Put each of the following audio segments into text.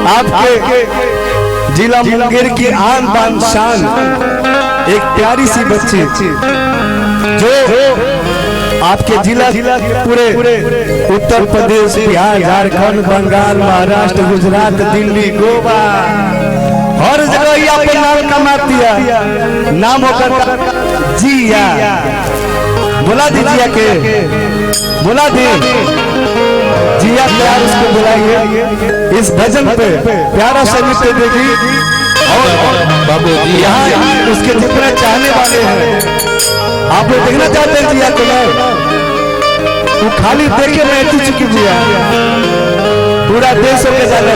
आपके जिला मुंगेर की आन बान शान एक प्यारी सी बच्ची जो आपके जिला पूरे उत्तर प्रदेश, बिहार, झारखंड, बंगाल, महाराष्ट्र, गुजरात, दिल्ली, गोवा हर जगह ही आपको नाम कमाती है। नाम होकर जिया, बुला दीजिए के बुला दी जिया, प्यार उसको बुलाइए। इस भजन पे प्यारा सा नृत्य देगी और बाबू जी यहाँ उसके जितने चाहने वाले हैं, आप लोग देखना चाहते हैं जिया को ना, वो खाली देखे मैं इतनी चुकी जिया, पूरा देश हो के जाता।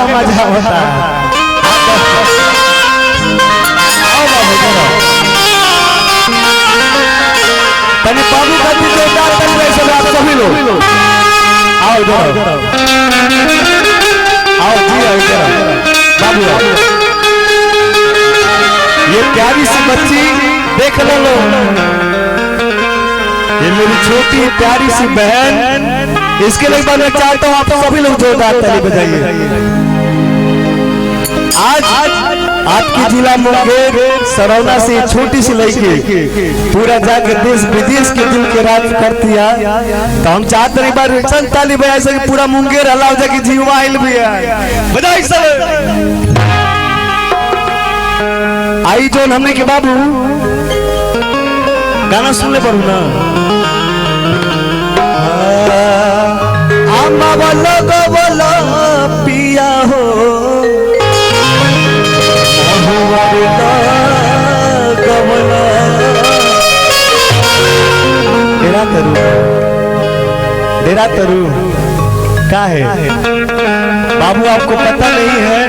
मजा होता है तनी बाबू का भी जोरदार तनी वैसे आप सभी लोग आओ इधर आओ जी आओ इधर बाबू आओ। ये प्यारी सी बच्ची देख लो, ये मेरी छोटी प्यारी सी बहन, इसके लिए मैं चाहता हूँ आप सभी लोग जोरदार ताली बजाइए। आज आपकी जिला मुंगेर सरौना से छोटी सी लड़की पूरा जाके देश विदेश के दिल के राज करती है, तो हम चाहते हैं बार चल ताली बजा सके, पूरा मुंगेर हलाओ जाके जीवा हिल भी है बजाई सब आई जोन हमने के बाबू गाना सुनने पर ना आमा बोलो गो बोलो पिया हो डेरा तरु क्या है बाबू, आपको पता नहीं है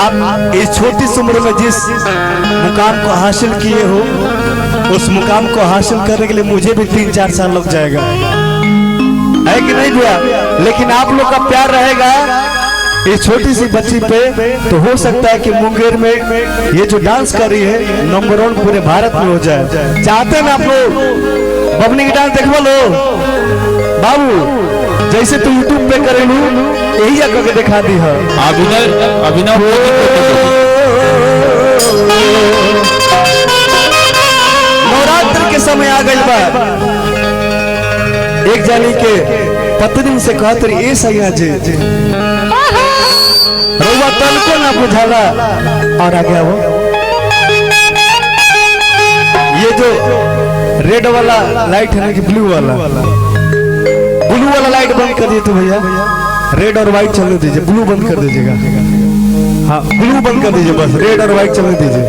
आप इस छोटी सी उम्र में जिस मुकाम को हासिल किए हो, उस मुकाम को हासिल करने के लिए मुझे भी 3-4 साल लग जाएगा, है कि नहीं भैया? लेकिन आप लोग का प्यार रहेगा इस छोटी सी बच्ची पे, तो हो सकता है कि मुंगेर में ये जो डांस कर रही है नंबर 1 पूरे भारत में हो जाए। चाहते हैं आप लोग बबनी की डांस देखो लो बाबू, जैसे तू यूट्यूब पे करे लू यही करके दिखा दी है। अभिनव नवरात्र के समय आ गई बा, एक जानी के पत्नी से कहत रही ए सैया जी रउआ तन को ना बुझाला, और आ गया वो ये जो रेड वाला लाइट है ना कि ब्लू वाला लाइट बंद कर दिए तो भैया, रेड और व्हाइट चलने दीजिए, ब्लू बंद कर दीजिएगा। हाँ ब्लू बंद कर दीजिए, बस रेड और व्हाइट चलने दीजिए।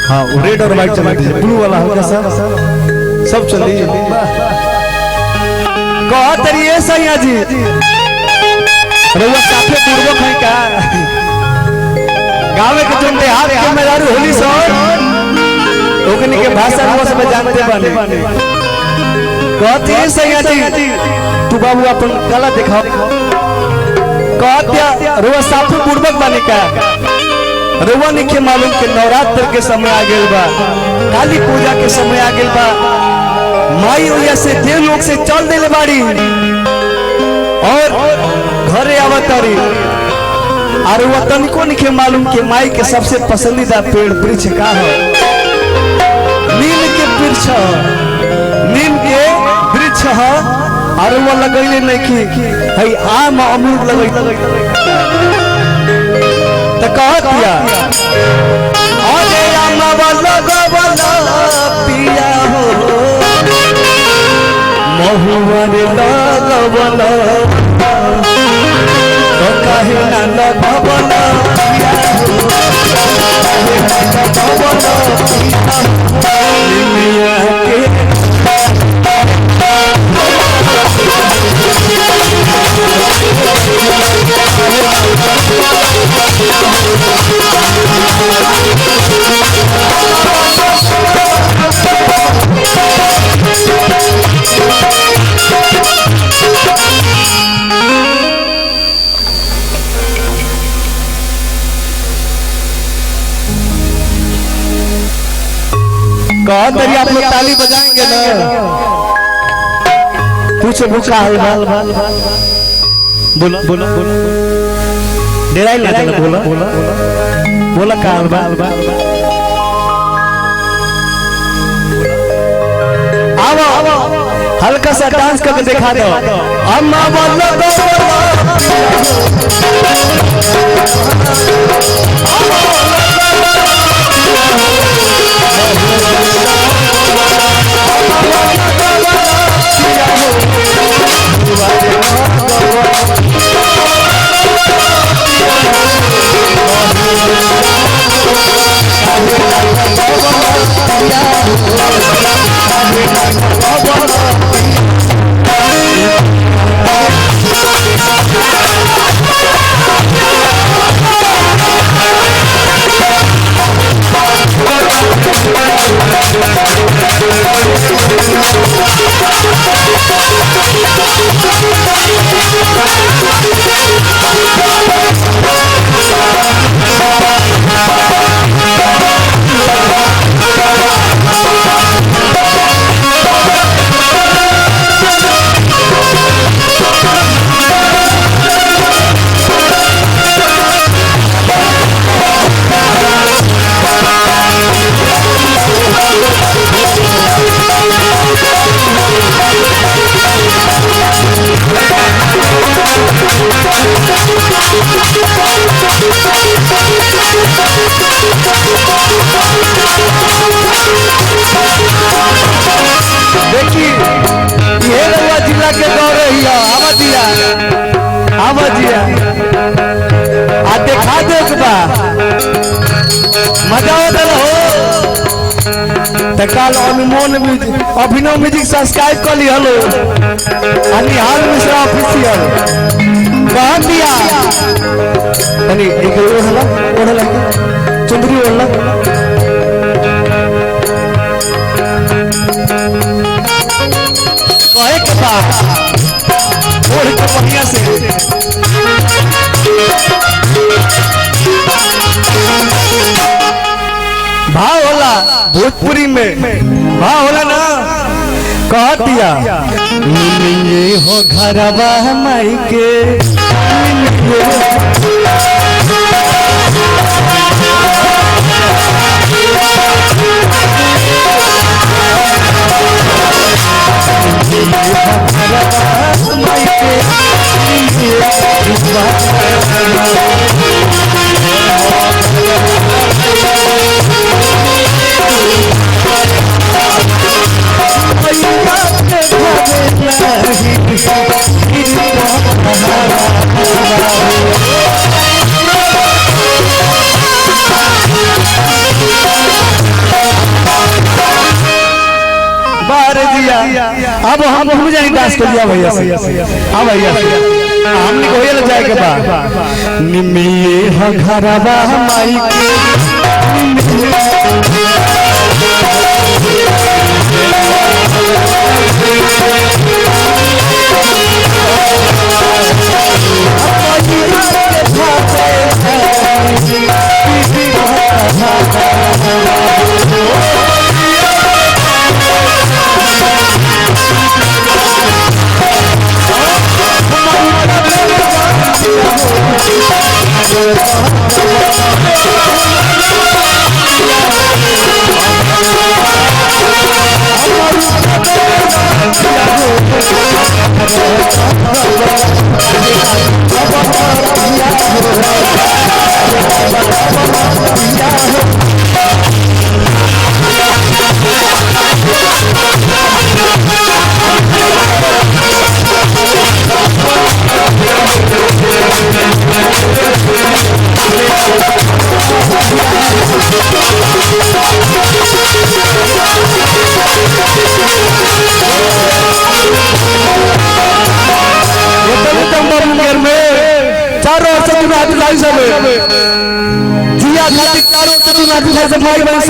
हाँ रेड और व्हाइट चलने दीजिए, ब्लू वाला होगा सर सब चलिए। कहा तरी सैया जी रउआ साफे पूर्वक है का गाँव के जो देहात के मेहरारू होली सर ओकनी के भाषा वो सब जानते बाने। कहती है सैया जी तू बाबू अपन कला दिखाओ, कहतिया रउआ साफे पूर्वक बाने का, रउआ निके मालूम के नवरात्र के समय आ गेल बा, काली पूजा के समय आ गेल बा, माई ओया से देव लोग से चल देले बाड़ी और घरे आवतारी, और वतन को निके मालूम के माई के सबसे पसंदीदा पेड़ वृक्ष का है नीम के वृक्ष, नीम के वृक्ष है, और वो लगैले नहीं कि हई आम अमरूद लगै तो कहतिया अरे आम वाला पिया हो महुवर लगवला तो काहे ना लगवला पिया हो, काहे ना लगवला पिया के कहा तरी आप लोग ताली बजाएंगे ना। कुछ भूखा है बाल बाल बोला बोला बोला डेरा ही लगा बोला बोला बोला काल बाल बाल आओ आओ हल्का सा डांस करके दिखा दो। अम्मा बोलो मजा तकाल अभिनव म्यूजिक सब्सक्राइब कर ली। हेलो निहाल मिश्रा ऑफिशियल कह दिया एक ओढ़ला ओढ़ला चुंदरी ओढ़ला कहे के बाद ओढ़ के बढ़िया से भाव होला भोजपुरी में भाव होला ना। कह दिया ये हो घरवा माई के अब हम भूल जाए डांस कर दिया भैया हाँ भैया हमने को ले जाए के बाद निमिये ह घरवा माई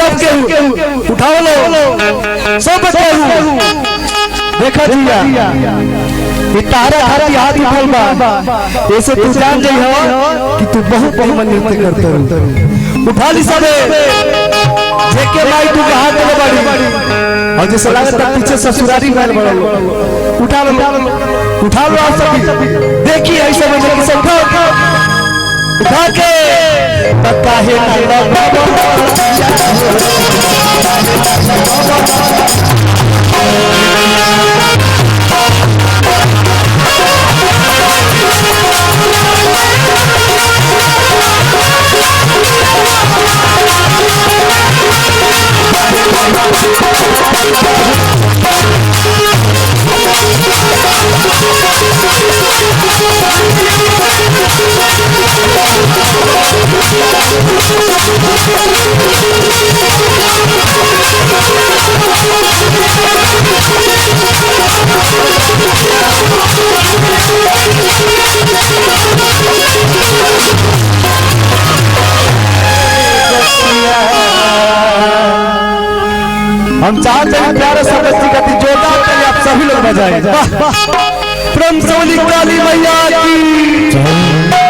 उठाओ लो सब देखा जिया तारा हाथी हाथ उठल बा ऐसे तू जान जाइ हो कि तू बहुत मन नृत्य करते हो। उठा ली सबे जेके माई तू कहा तो बड़ी और जैसे लगता पीछे ससुरारी मार बड़ा उठा लो आप सभी देखिए ऐसे में सब उठा के पक्का है हम चाहते हैं प्यारे सा बच्ची का जोरदार ताली आप सभी लोग बजाएं। प्रेम से बोली काली मैया की।